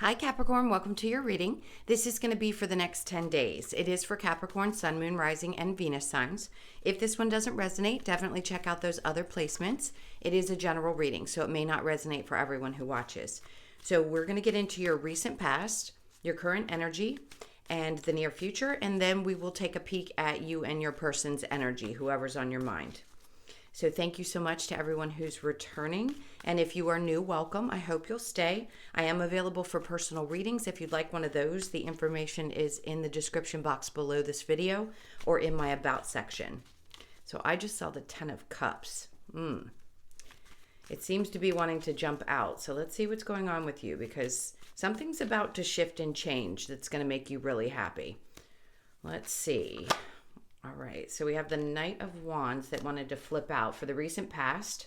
Hi Capricorn, welcome to your reading. This is going to be for the next 10 days. It is for Capricorn, Sun, Moon, Rising, and Venus signs. If this one doesn't resonate, definitely check out those other placements. It is a general reading, so it may not resonate for everyone who watches. So we're going to get into your recent past, your current energy, and the near future, and then we will take a peek at you and your person's energy, whoever's on your mind. So thank you so much to everyone who's returning. And if you are new, welcome. I hope you'll stay. I am available for personal readings. If you'd like one of those, the information is in the description box below this video or in my About section. So I just saw the 10 of Cups. It seems to be wanting to jump out. So let's see what's going on with you, because something's about to shift and change that's going to make you really happy. Let's see. All right, so we have the Knight of Wands that wanted to flip out for the recent past.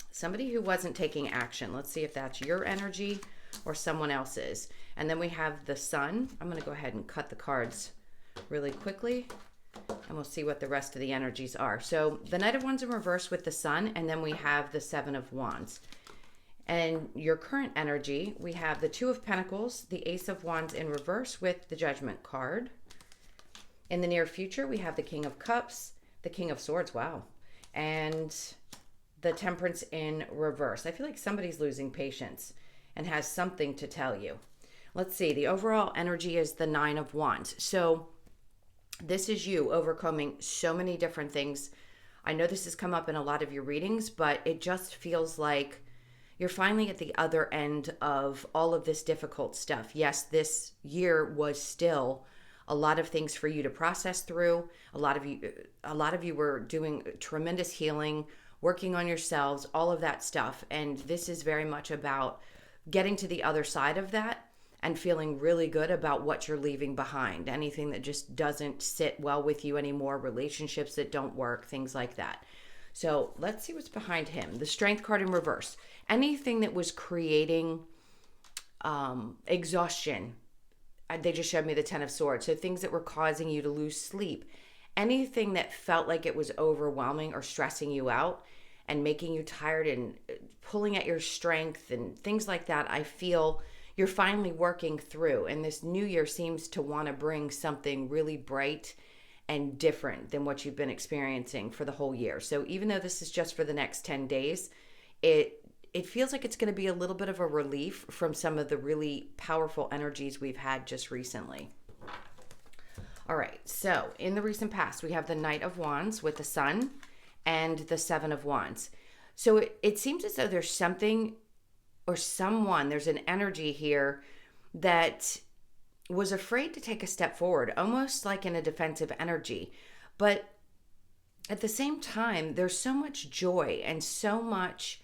Somebody who wasn't taking action. Let's see if that's your energy or someone else's. And then we have the Sun. I'm going to go ahead and cut the cards really quickly, and we'll see what the rest of the energies are. So the Knight of Wands in reverse with the Sun, and then we have the Seven of Wands. And your current energy, we have the Two of Pentacles, the Ace of Wands in reverse with the Judgment card. In the near future, we have the King of Cups, the King of Swords, wow, and the Temperance in reverse. I feel like somebody's losing patience and has something to tell you. Let's see, the overall energy is the Nine of Wands. So this is you overcoming so many different things. I know this has come up in a lot of your readings, but it just feels like you're finally at the other end of all of this difficult stuff. Yes, this year was still a lot of things for you to process through. A lot of you were doing tremendous healing, working on yourselves, all of that stuff. And this is very much about getting to the other side of that and feeling really good about what you're leaving behind. Anything that just doesn't sit well with you anymore, relationships that don't work, things like that. So let's see what's behind him. The Strength card in reverse. Anything that was creating exhaustion. They just showed me the Ten of Swords. So things that were causing you to lose sleep. Anything that felt like it was overwhelming or stressing you out and making you tired and pulling at your strength and things like that, I feel you're finally working through. And this new year seems to want to bring something really bright and different than what you've been experiencing for the whole year. So even though this is just for the next 10 days, it feels like it's going to be a little bit of a relief from some of the really powerful energies we've had just recently. All right, so in the recent past, we have the Knight of Wands with the Sun and the Seven of Wands. So it seems as though there's something or someone, there's an energy here that was afraid to take a step forward, almost like in a defensive energy. But at the same time, there's so much joy and so much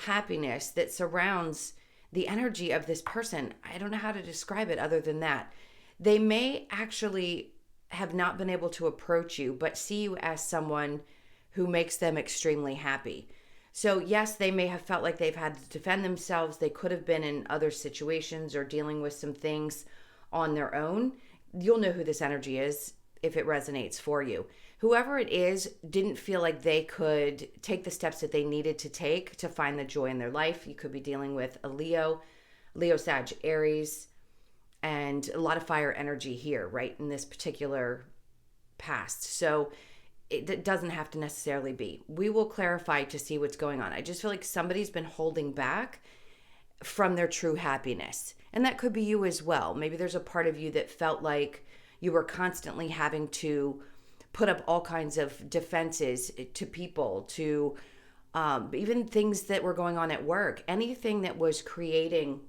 happiness that surrounds the energy of this person. I don't know how to describe it other than that. They may actually have not been able to approach you, but see you as someone who makes them extremely happy. So yes, they may have felt like they've had to defend themselves. They could have been in other situations or dealing with some things on their own. You'll know who this energy is if it resonates for you. Whoever it is didn't feel like they could take the steps that they needed to take to find the joy in their life. You could be dealing with a Leo, Sag, Aries, and a lot of fire energy here, right, in this particular past. So it doesn't have to necessarily be. We will clarify to see what's going on. I just feel like somebody's been holding back from their true happiness. And that could be you as well. Maybe there's a part of you that felt like you were constantly having to put up all kinds of defenses to people, to even things that were going on at work, anything that was creating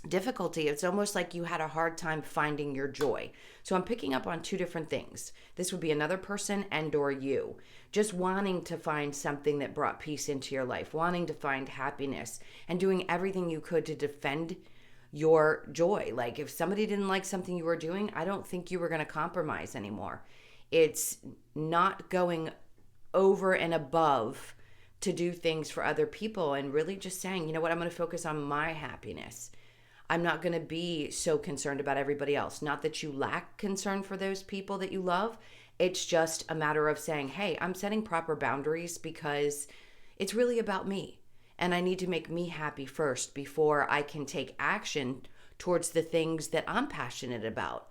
difficulty. It's almost like you had a hard time finding your joy. So I'm picking up on two different things. This would be another person and or you, just wanting to find something that brought peace into your life, wanting to find happiness and doing everything you could to defend your joy. Like if somebody didn't like something you were doing, I don't think you were going to compromise anymore. It's not going over and above to do things for other people and really just saying, you know what, I'm going to focus on my happiness. I'm not going to be so concerned about everybody else. Not that you lack concern for those people that you love. It's just a matter of saying, hey, I'm setting proper boundaries because it's really about me. and I need to make me happy first before I can take action towards the things that I'm passionate about.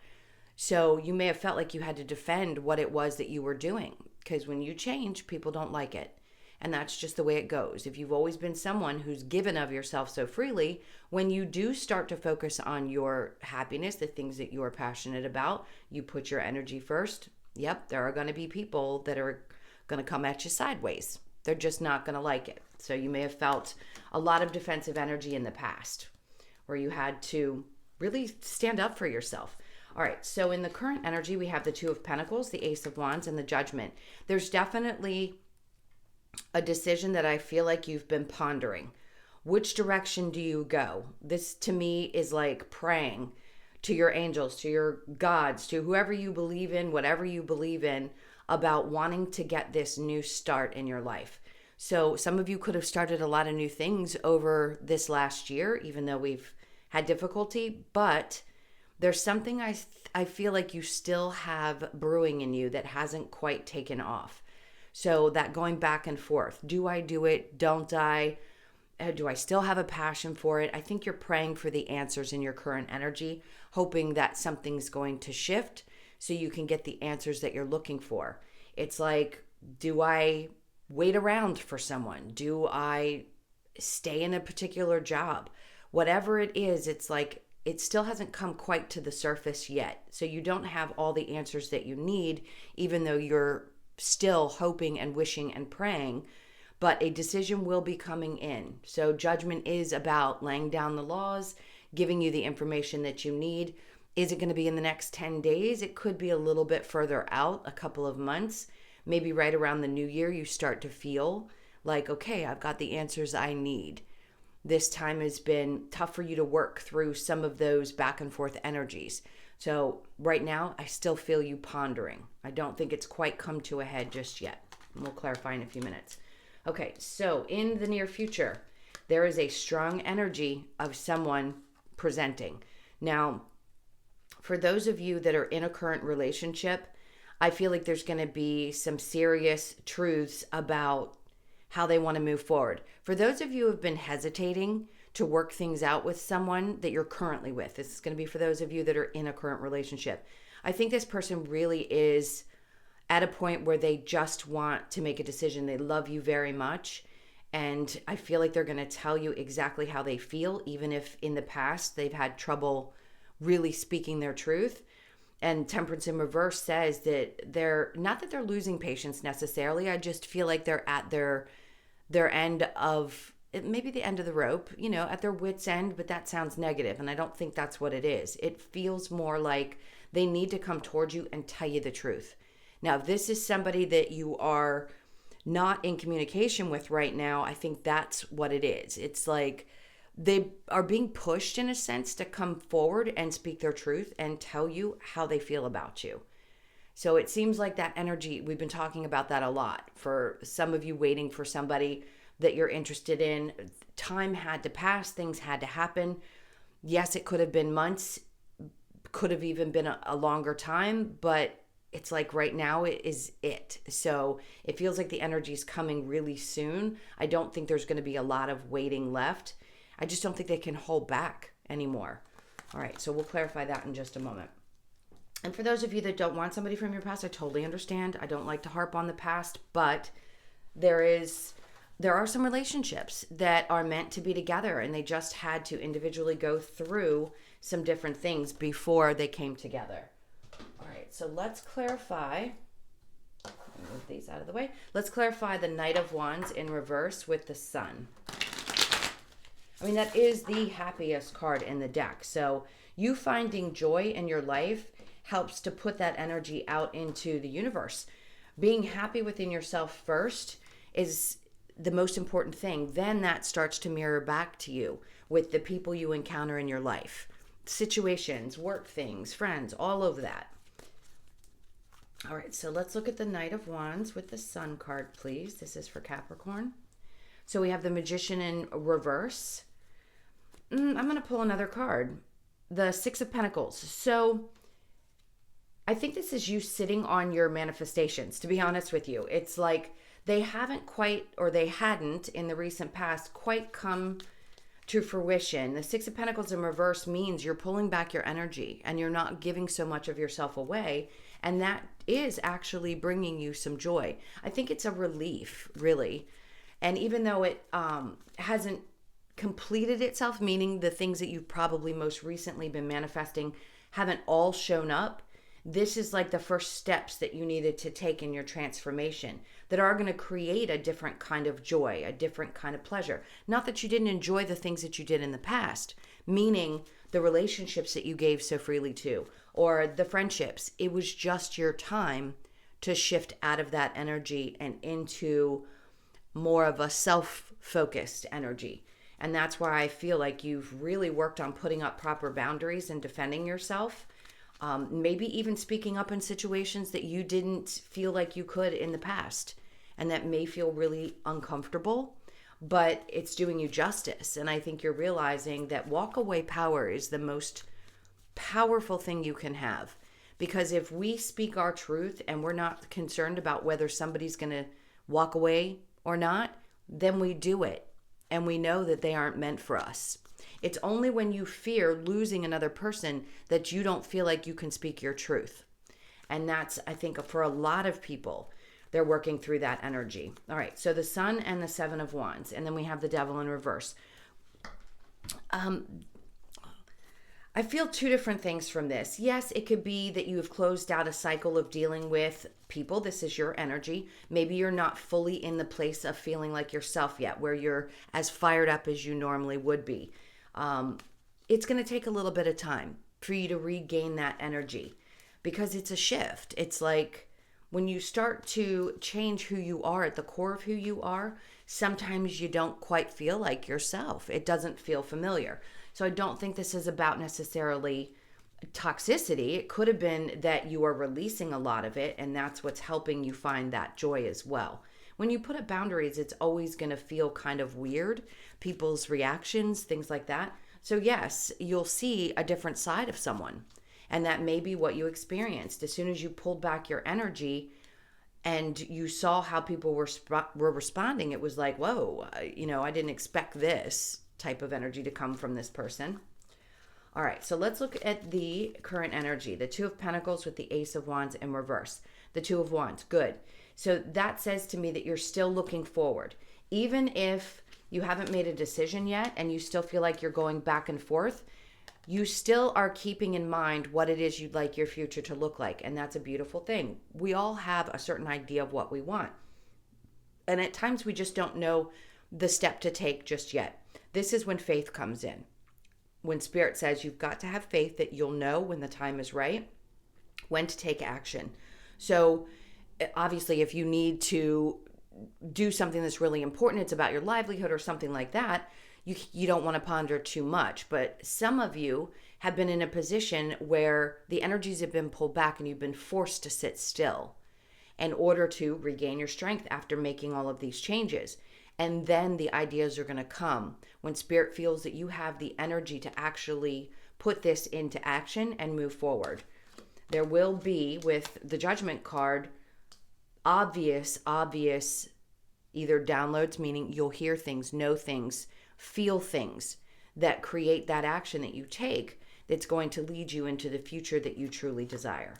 So you may have felt like you had to defend what it was that you were doing, because when you change, people don't like it. And that's just the way it goes. If you've always been someone who's given of yourself so freely, when you do start to focus on your happiness, the things that you are passionate about, you put your energy first. Yep, there are going to be people that are going to come at you sideways. They're just not going to like it. So you may have felt a lot of defensive energy in the past where you had to really stand up for yourself. All right, so in the current energy, we have the Two of Pentacles, the Ace of Wands, and the Judgment. There's definitely a decision that I feel like you've been pondering. Which direction do you go? This to me is like praying to your angels, to your gods, to whoever you believe in, whatever you believe in, about wanting to get this new start in your life. So some of you could have started a lot of new things over this last year, even though we've had difficulty, but there's something I feel like you still have brewing in you that hasn't quite taken off. So that going back and forth, do I do it? Don't I? Do I still have a passion for it? I think you're praying for the answers in your current energy, hoping that something's going to shift so you can get the answers that you're looking for. It's like, do I wait around for someone? Do I stay in a particular job? Whatever it is, it's like it still hasn't come quite to the surface yet. So you don't have all the answers that you need, even though you're still hoping and wishing and praying, but a decision will be coming in. So Judgment is about laying down the laws, giving you the information that you need. Is it going to be in the next 10 days? It could be a little bit further out, a couple of months. Maybe right around the new year, you start to feel like, okay, I've got the answers I need. This time has been tough for you to work through some of those back and forth energies. So right now, I still feel you pondering. I don't think it's quite come to a head just yet. We'll clarify in a few minutes. Okay, so in the near future, there is a strong energy of someone presenting. Now, for those of you that are in a current relationship, I feel like there's going to be some serious truths about how they want to move forward. For those of you who have been hesitating to work things out with someone that you're currently with, this is going to be for those of you that are in a current relationship. I think this person really is at a point where they just want to make a decision. They love you very much. And I feel like they're going to tell you exactly how they feel, even if in the past they've had trouble really speaking their truth. And Temperance in reverse says that they're not that they're losing patience necessarily. I just feel like they're at their end of, maybe the end of the rope, at their wit's end, but that sounds negative. And I don't think that's what it is. It feels more like they need to come towards you and tell you the truth. Now, if this is somebody that you are not in communication with right now, I think that's what it is. It's like they are being pushed in a sense to come forward and speak their truth and tell you how they feel about you. So it seems like that energy, we've been talking about that a lot. For some of you waiting for somebody that you're interested in, time had to pass, things had to happen. Yes, it could have been months, could have even been a longer time, but it's like right now it is it. So it feels like the energy is coming really soon. I don't think there's going to be a lot of waiting left. I just don't think they can hold back anymore. All right, so we'll clarify that in just a moment. And for those of you that don't want somebody from your past, I totally understand. I don't like to harp on the past, but there are some relationships that are meant to be together, and they just had to individually go through some different things before they came together. All right, so let's clarify. Move these out of the way. Let's clarify the Knight of Wands in reverse with the Sun. I mean, that is the happiest card in the deck. So you finding joy in your life helps to put that energy out into the universe. Being happy within yourself first is the most important thing. Then that starts to mirror back to you with the people you encounter in your life. Situations, work things, friends, all of that. All right, so let's look at the Knight of Wands with the Sun card, please. This is for Capricorn. So we have the Magician in reverse. I'm going to pull another card. The Six of Pentacles. So I think this is you sitting on your manifestations, to be honest with you. It's like they haven't quite, or they hadn't in the recent past, quite come to fruition. The Six of Pentacles in reverse means you're pulling back your energy and you're not giving so much of yourself away. And that is actually bringing you some joy. I think it's a relief, really. And even though it hasn't completed itself, meaning the things that you've probably most recently been manifesting haven't all shown up, this is like the first steps that you needed to take in your transformation that are going to create a different kind of joy, a different kind of pleasure. Not that you didn't enjoy the things that you did in the past, meaning the relationships that you gave so freely to, or the friendships. It was just your time to shift out of that energy and into more of a self-focused energy. And that's why I feel like you've really worked on putting up proper boundaries and defending yourself. Maybe even speaking up in situations that you didn't feel like you could in the past, and that may feel really uncomfortable, but it's doing you justice. And I think you're realizing that walk away power is the most powerful thing you can have, because if we speak our truth and we're not concerned about whether somebody's going to walk away or not, then we do it, and we know that they aren't meant for us. It's only when you fear losing another person that you don't feel like you can speak your truth. And that's, I think, for a lot of people, they're working through that energy. All right, so the Sun and the Seven of Wands, and then we have the Devil in reverse. I feel two different things from this. Yes, it could be that you have closed out a cycle of dealing with people. This is your energy. Maybe you're not fully in the place of feeling like yourself yet, where you're as fired up as you normally would be. It's going to take a little bit of time for you to regain that energy, because it's a shift. It's like when you start to change who you are at the core of who you are, sometimes you don't quite feel like yourself. It doesn't feel familiar. So I don't think this is about necessarily toxicity. It could have been that you are releasing a lot of it, and that's what's helping you find that joy as well. When you put up boundaries, it's always going to feel kind of weird, people's reactions, things like that. So yes, you'll see a different side of someone, and that may be what you experienced. As soon as you pulled back your energy and you saw how people were responding, it was like, whoa, I didn't expect this type of energy to come from this person. All right, so let's look at the current energy. The Two of Pentacles with the Ace of Wands in reverse. The Two of Wands, good. So that says to me that you're still looking forward. Even if you haven't made a decision yet and you still feel like you're going back and forth, you still are keeping in mind what it is you'd like your future to look like. And that's a beautiful thing. We all have a certain idea of what we want. And at times we just don't know the step to take just yet. This is when faith comes in. When Spirit says you've got to have faith that you'll know when the time is right, when to take action. So obviously, if you need to do something that's really important, it's about your livelihood or something like that, you don't want to ponder too much. But some of you have been in a position where the energies have been pulled back and you've been forced to sit still in order to regain your strength after making all of these changes. And then the ideas are going to come when Spirit feels that you have the energy to actually put this into action and move forward. There will be, with the Judgment card, obvious either downloads, meaning you'll hear things, know things, feel things that create that action that you take that's going to lead you into the future that you truly desire.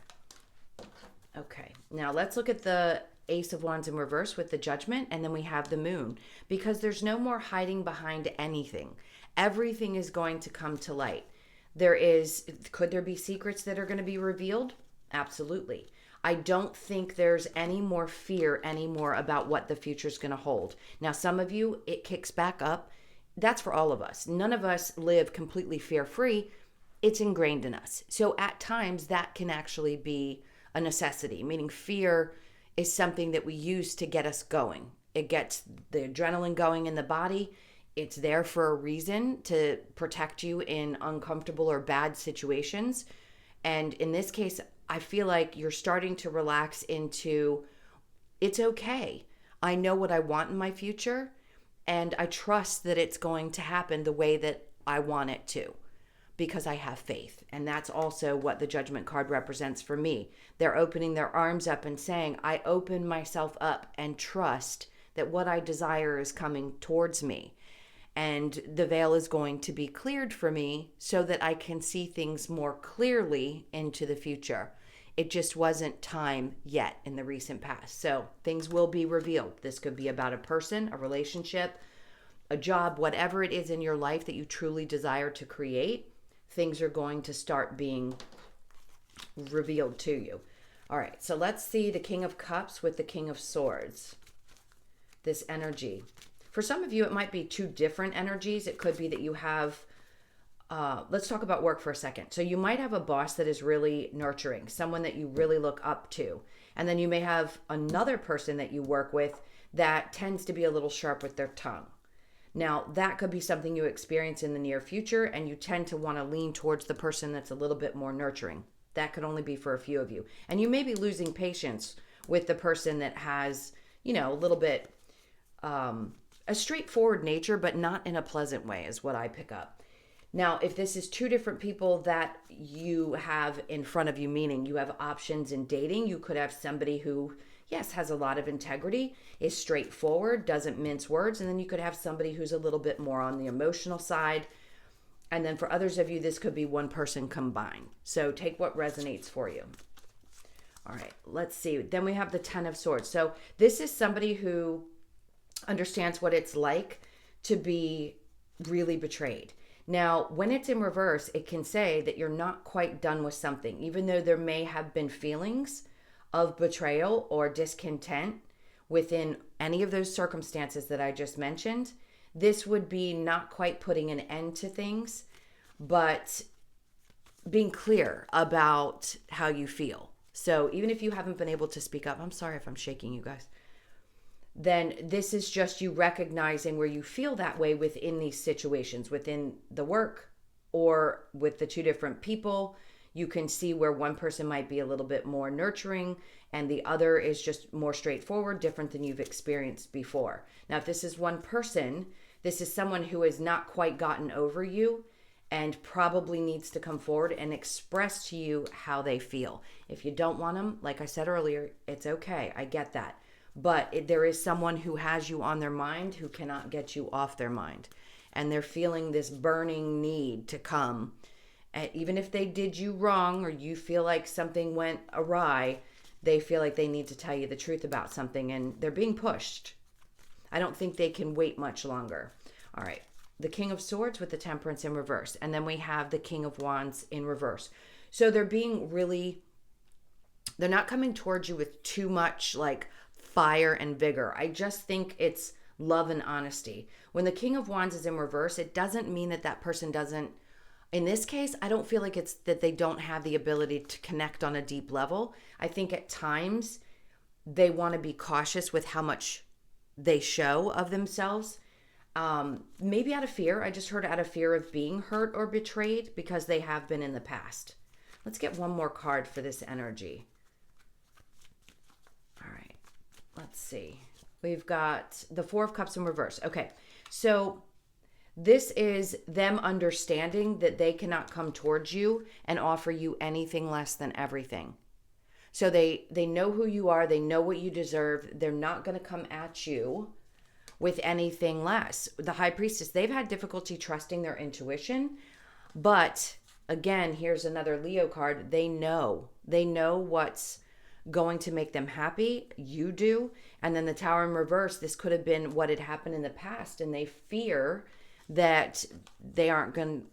Okay, now let's look at the Ace of Wands in reverse with the Judgment, and then we have the Moon, because there's no more hiding behind anything. Everything is going to come to light. Could there be secrets that are going to be revealed? Absolutely. I don't think there's any more fear anymore about what the future is going to hold. Now, some of you, it kicks back up. That's for all of us. None of us live completely fear-free. It's ingrained in us. So at times that can actually be a necessity, meaning fear is something that we use to get us going. It gets the adrenaline going in the body. It's there for a reason, to protect you in uncomfortable or bad situations. And in this case, I feel like you're starting to relax into, it's okay. I know what I want in my future, and I trust that it's going to happen the way that I want it to. because I have faith. And that's also what the Judgment card represents for me. They're opening their arms up and saying, I open myself up and trust that what I desire is coming towards me. And the veil is going to be cleared for me so that I can see things more clearly into the future. It just wasn't time yet in the recent past. So things will be revealed. This could be about a person, a relationship, a job, whatever it is in your life that you truly desire to create. Things are going to start being revealed to you. All right, so let's see the King of Cups with the King of Swords. This energy. For some of you, it might be two different energies. It could be that you have, let's talk about work for a second. So you might have a boss that is really nurturing, someone that you really look up to. And then you may have another person that you work with that tends to be a little sharp with their tongue. Now, that could be something you experience in the near future, and you tend to want to lean towards the person that's a little bit more nurturing. That could only be for a few of you. And you may be losing patience with the person that has, a little bit a straightforward nature, but not in a pleasant way is what I pick up. Now, if this is two different people that you have in front of you, meaning you have options in dating, you could have somebody who, yes, has a lot of integrity, is straightforward, doesn't mince words, and then you could have somebody who's a little bit more on the emotional side. And then for others of you, this could be one person combined. So take what resonates for you. All right, let's see. Then we have the Ten of Swords. So this is somebody who understands what it's like to be really betrayed. Now, when it's in reverse, it can say that you're not quite done with something, even though there may have been feelings of betrayal or discontent within any of those circumstances that I just mentioned. This would be not quite putting an end to things, but being clear about how you feel. So even if you haven't been able to speak up, I'm sorry if I'm shaking you guys, then this is just you recognizing where you feel that way within these situations, within the work or with the two different people. You can see where one person might be a little bit more nurturing and the other is just more straightforward, different than you've experienced before. Now, if this is one person, this is someone who has not quite gotten over you and probably needs to come forward and express to you how they feel. If you don't want them, like I said earlier, it's okay. I get that. But there is someone who has you on their mind who cannot get you off their mind. And they're feeling this burning need to come. And even if they did you wrong or you feel like something went awry, they feel like they need to tell you the truth about something and they're being pushed. I don't think they can wait much longer. All right. The King of Swords with the Temperance in reverse. And then we have the King of Wands in reverse. So they're not coming towards you with too much like fire and vigor. I just think it's love and honesty. When the King of Wands is in reverse, it doesn't mean that that person doesn't, in this case, I don't feel like it's that they don't have the ability to connect on a deep level. I think at times they want to be cautious with how much they show of themselves. Maybe out of fear. I just heard out of fear of being hurt or betrayed because they have been in the past. Let's get one more card for this energy. All right. Let's see. We've got the Four of Cups in reverse. Okay. So this is them understanding that they cannot come towards you and offer you anything less than everything. So they know who you are. They know what you deserve. They're not going to come at you with anything less. The High Priestess, they've had difficulty trusting their intuition. But again, here's another Leo card. They know what's going to make them happy. You do. And then the Tower in reverse, this could have been what had happened in the past. And they fear that they aren't going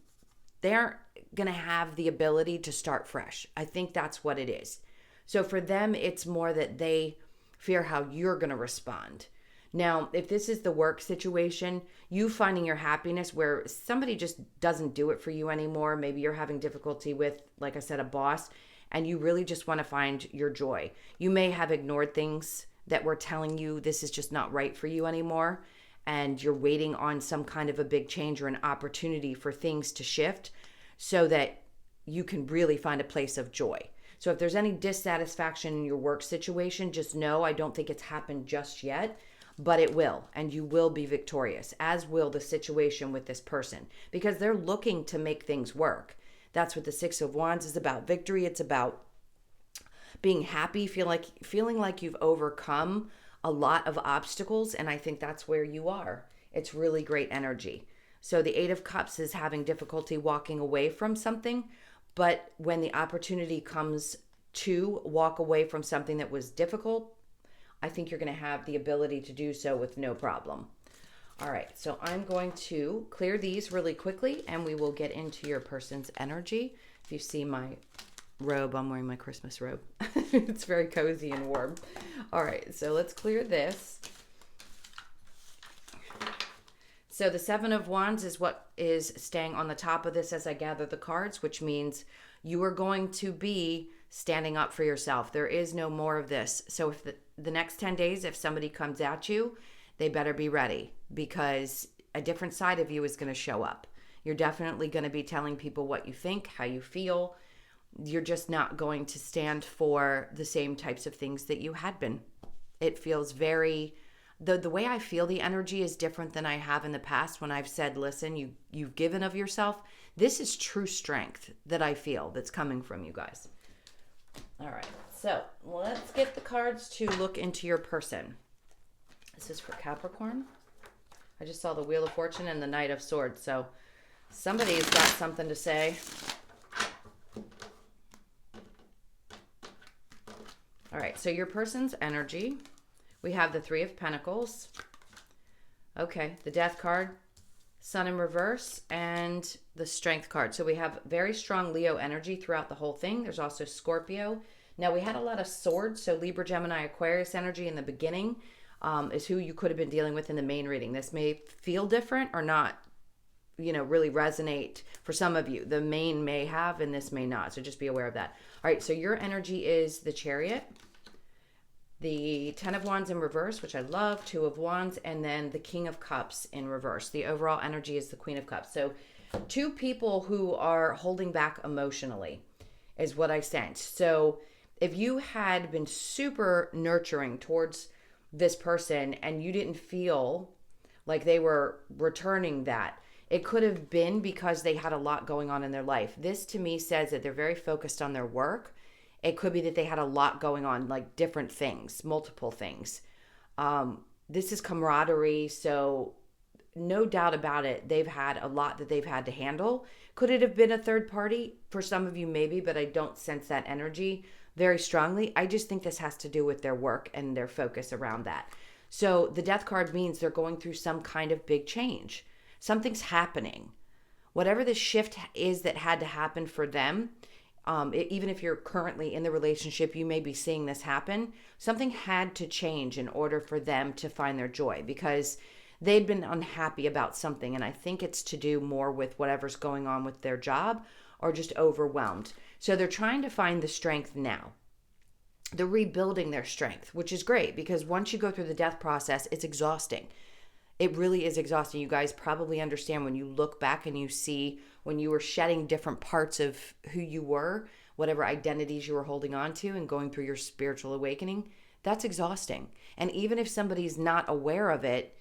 to have the ability to start fresh. I think that's what it is. So for them, it's more that they fear how you're going to respond. Now, if this is the work situation, you finding your happiness where somebody just doesn't do it for you anymore. Maybe you're having difficulty with, like I said, a boss, and you really just want to find your joy. You may have ignored things that were telling you this is just not right for you anymore, and you're waiting on some kind of a big change or an opportunity for things to shift so that you can really find a place of joy. So if there's any dissatisfaction in your work situation, just know I don't think it's happened just yet, but it will, and you will be victorious, as will the situation with this person, because they're looking to make things work. That's what the Six of Wands is about. Victory. It's about being happy, feeling like you've overcome a lot of obstacles, and I think that's where you are. It's really great energy. So the Eight of Cups is having difficulty walking away from something, but when the opportunity comes to walk away from something that was difficult, I think you're going to have the ability to do so with no problem. All right, so I'm going to clear these really quickly, and we will get into your person's energy. If you see my robe, I'm wearing my Christmas robe. It's very cozy and warm. All right, so let's clear this. So the Seven of Wands is what is staying on the top of this as I gather the cards, which means you are going to be standing up for yourself. There is no more of this. So if the next 10 days, if somebody comes at you, they better be ready, because a different side of you is going to show up. You're definitely going to be telling people what you think, how you feel. You're just not going to stand for the same types of things that you had been. It feels very... The way I feel the energy is different than I have in the past when I've said, listen, you've given of yourself. This is true strength that I feel that's coming from you guys. All right, so let's get the cards to look into your person. This is for Capricorn. I just saw the Wheel of Fortune and the Knight of Swords, so somebody's got something to say. All right, so your person's energy. We have the Three of Pentacles. Okay, the Death card, Sun in reverse, and the Strength card. So we have very strong Leo energy throughout the whole thing. There's also Scorpio. Now we had a lot of swords, so Libra, Gemini, Aquarius energy in the beginning is who you could have been dealing with in the main reading. This may feel different or not, really resonate for some of you. The main may have, and this may not. So just be aware of that. All right, so your energy is the Chariot, the Ten of Wands in reverse, which I love, Two of Wands, and then the King of Cups in reverse. The overall energy is the Queen of Cups. So two people who are holding back emotionally is what I sense. So if you had been super nurturing towards this person and you didn't feel like they were returning that, it could have been because they had a lot going on in their life. This to me says that they're very focused on their work. It could be that they had a lot going on, like different things, multiple things. This is camaraderie, so no doubt about it, they've had a lot that they've had to handle. Could it have been a third party? For some of you, maybe, but I don't sense that energy very strongly. I just think this has to do with their work and their focus around that. So the Death card means they're going through some kind of big change. Something's happening. Whatever the shift is that had to happen for them, even if you're currently in the relationship, you may be seeing this happen. Something had to change in order for them to find their joy, because they'd been unhappy about something. And I think it's to do more with whatever's going on with their job or just overwhelmed. So they're trying to find the strength now. They're rebuilding their strength, which is great, because once you go through the death process, it's exhausting. It really is exhausting. You guys probably understand when you look back and you see when you were shedding different parts of who you were, whatever identities you were holding on to and going through your spiritual awakening, that's exhausting. And even if somebody's not aware of it,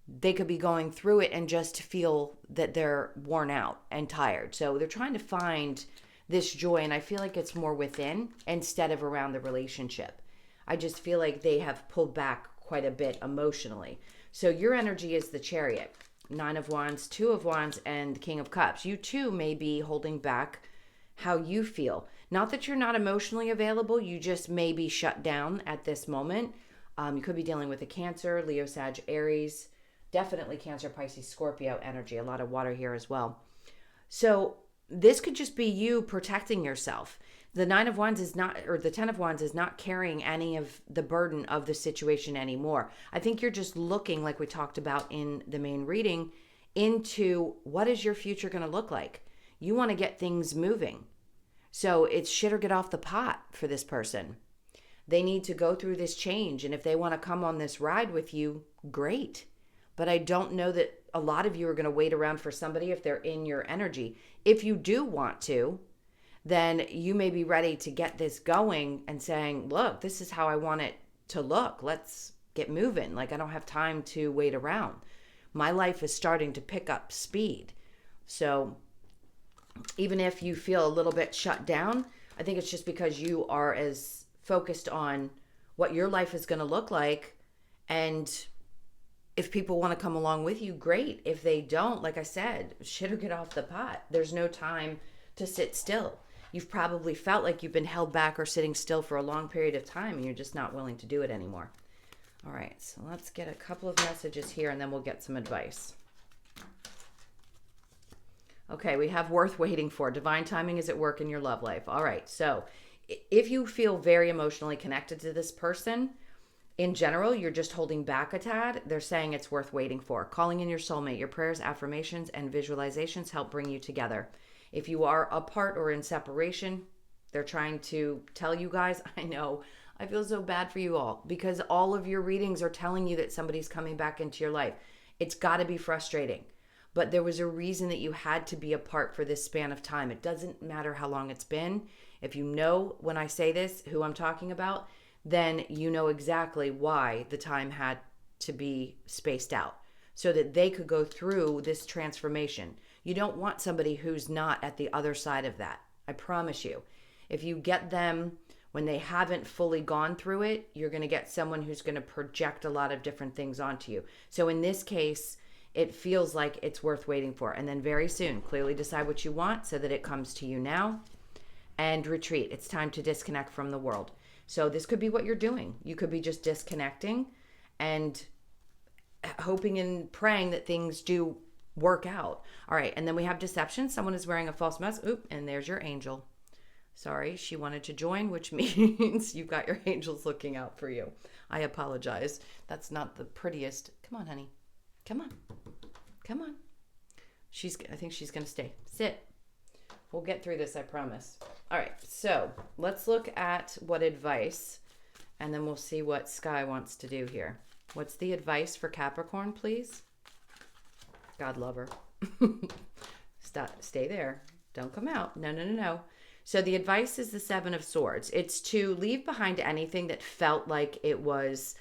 they could be going through it and just feel that they're worn out and tired. So they're trying to find this joy, and I feel like it's more within instead of around the relationship. I just feel like they have pulled back quite a bit emotionally. So your energy is the Chariot, Nine of Wands, Two of Wands, and King of Cups. You too may be holding back how you feel. Not that you're not emotionally available, you just may be shut down at this moment. You could be dealing with a Cancer, Leo, Sag, Aries, definitely Cancer, Pisces, Scorpio energy, a lot of water here as well. So this could just be you protecting yourself. The Nine of Wands is not, or the Ten of Wands is not carrying any of the burden of the situation anymore. I think you're just looking, like we talked about in the main reading, into what is your future going to look like. You want to get things moving. So it's shit or get off the pot for this person. They need to go through this change. And if they want to come on this ride with you, great. But I don't know that a lot of you are going to wait around for somebody if they're in your energy. If you do want to, then you may be ready to get this going and saying, look, this is how I want it to look. Let's get moving. Like, I don't have time to wait around. My life is starting to pick up speed. So even if you feel a little bit shut down, I think it's just because you are as focused on what your life is going to look like. And if people want to come along with you, great. If they don't, like I said, shit or get off the pot. There's no time to sit still. You've probably felt like you've been held back or sitting still for a long period of time, and you're just not willing to do it anymore. All right, so let's get a couple of messages here, and then we'll get some advice. Okay, we have worth waiting for. Divine timing is at work in your love life. All right, so if you feel very emotionally connected to this person, in general, you're just holding back a tad. They're saying it's worth waiting for. Calling in your soulmate. Your prayers, affirmations, and visualizations help bring you together. If you are apart or in separation, they're trying to tell you guys, I know, I feel so bad for you all, because all of your readings are telling you that somebody's coming back into your life. It's got to be frustrating. But there was a reason that you had to be apart for this span of time. It doesn't matter how long it's been. If you know when I say this, who I'm talking about, then you know exactly why the time had to be spaced out, so that they could go through this transformation. You don't want somebody who's not at the other side of that. I promise you. If you get them when they haven't fully gone through it, you're going to get someone who's going to project a lot of different things onto you. So in this case, it feels like it's worth waiting for. And then very soon, clearly decide what you want so that it comes to you now, and retreat. It's time to disconnect from the world. So this could be what you're doing. You could be just disconnecting and hoping and praying that things do work out. All right, and then we have deception. Someone is wearing a false mask. Oop, and there's your angel. Sorry, she wanted to join, which means you've got your angels looking out for you. I apologize. That's not the prettiest. Come on, honey. Come on. Come on. I think she's going to stay. Sit. We'll get through this, I promise. All right, so let's look at what advice, and then we'll see what Sky wants to do here. What's the advice for Capricorn, please? God love her. Stay there. Don't come out. No. So the advice is the Seven of Swords. It's to leave behind anything that felt like it was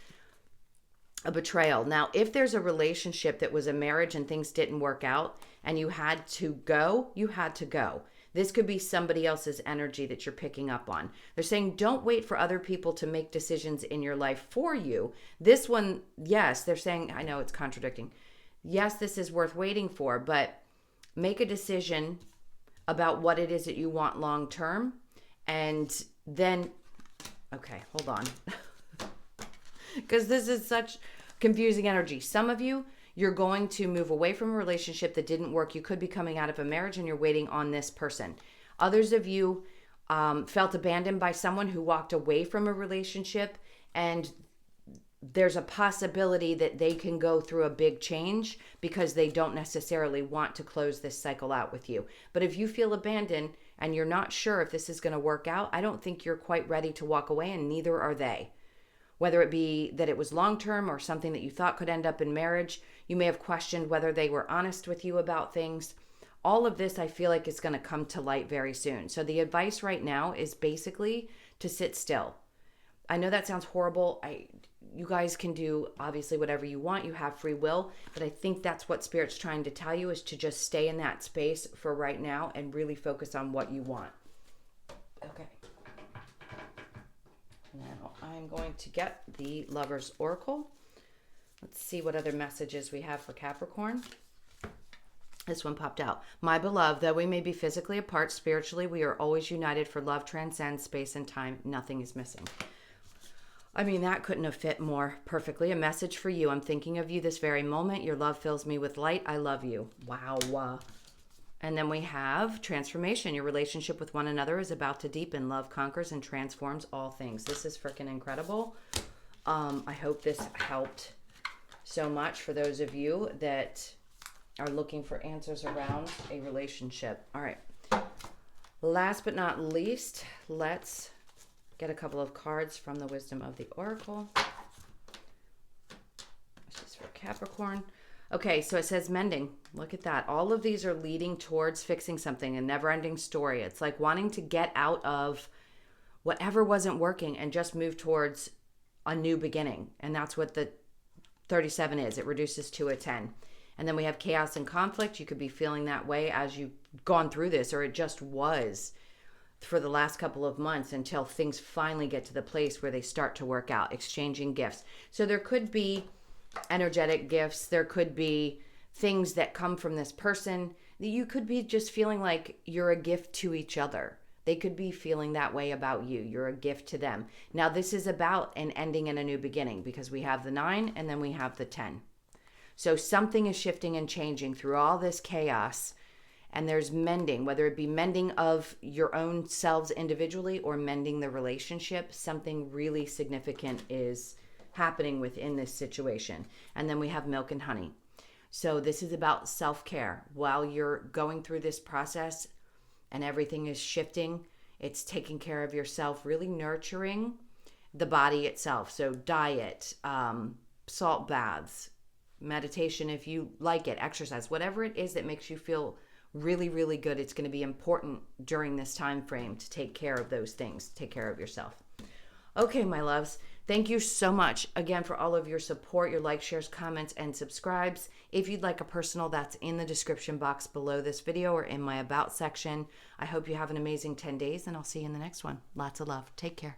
a betrayal. Now, if there's a relationship that was a marriage and things didn't work out and you had to go, you had to go. This could be somebody else's energy that you're picking up on. They're saying don't wait for other people to make decisions in your life for you. This one, yes, they're saying, I know it's contradicting. Yes, this is worth waiting for, but make a decision about what it is that you want long term. And then, okay, hold on. Because this is such confusing energy. Some of you, you're going to move away from a relationship that didn't work. You could be coming out of a marriage and you're waiting on this person. Others of you felt abandoned by someone who walked away from a relationship, and there's a possibility that they can go through a big change because they don't necessarily want to close this cycle out with you. But if you feel abandoned and you're not sure if this is going to work out, I don't think you're quite ready to walk away, and neither are they. Whether it be that it was long-term or something that you thought could end up in marriage, you may have questioned whether they were honest with you about things. All of this, I feel like, is going to come to light very soon. So the advice right now is basically to sit still. I know that sounds horrible. You guys can do obviously whatever you want. You have free will. But I think that's what Spirit's trying to tell you, is to just stay in that space for right now and really focus on what you want. Okay. Now I'm going to get the Lover's Oracle. Let's see what other messages we have for Capricorn. This one popped out. My beloved, though we may be physically apart, spiritually we are always united, for love transcends space and time. Nothing is missing. I mean, that couldn't have fit more perfectly. A message for you. I'm thinking of you this very moment. Your love fills me with light. I love you. Wow. And then we have transformation. Your relationship with one another is about to deepen. Love conquers and transforms all things. This is freaking incredible. I hope this helped so much for those of you that are looking for answers around a relationship. All right. Last but not least, let's get a couple of cards from the Wisdom of the Oracle. This is for Capricorn. Okay, so it says mending. Look at that. All of these are leading towards fixing something, a never-ending story. It's like wanting to get out of whatever wasn't working and just move towards a new beginning. And that's what the 37 is. It reduces to a 10. And then we have chaos and conflict. You could be feeling that way as you've gone through this, or it just was for the last couple of months until things finally get to the place where they start to work out, exchanging gifts. So there could be energetic gifts. There could be things that come from this person. You could be just feeling like you're a gift to each other. They could be feeling that way about you. You're a gift to them. Now, this is about an ending and a new beginning because we have the 9 and then we have the 10. So something is shifting and changing through all this chaos, and there's mending, whether it be mending of your own selves individually or mending the relationship. Something really significant is happening within this situation. And then we have milk and honey. So this is about self-care. While you're going through this process and everything is shifting, it's taking care of yourself, really nurturing the body itself. So diet, salt baths, meditation if you like it, exercise, whatever it is that makes you feel really, really good. It's going to be important during this time frame to take care of those things, take care of yourself. Okay, my loves, thank you so much again for all of your support, your likes, shares, comments, and subscribes. If you'd like a personal, that's in the description box below this video or in my about section. I hope you have an amazing 10 days, and I'll see you in the next one. Lots of love. Take care.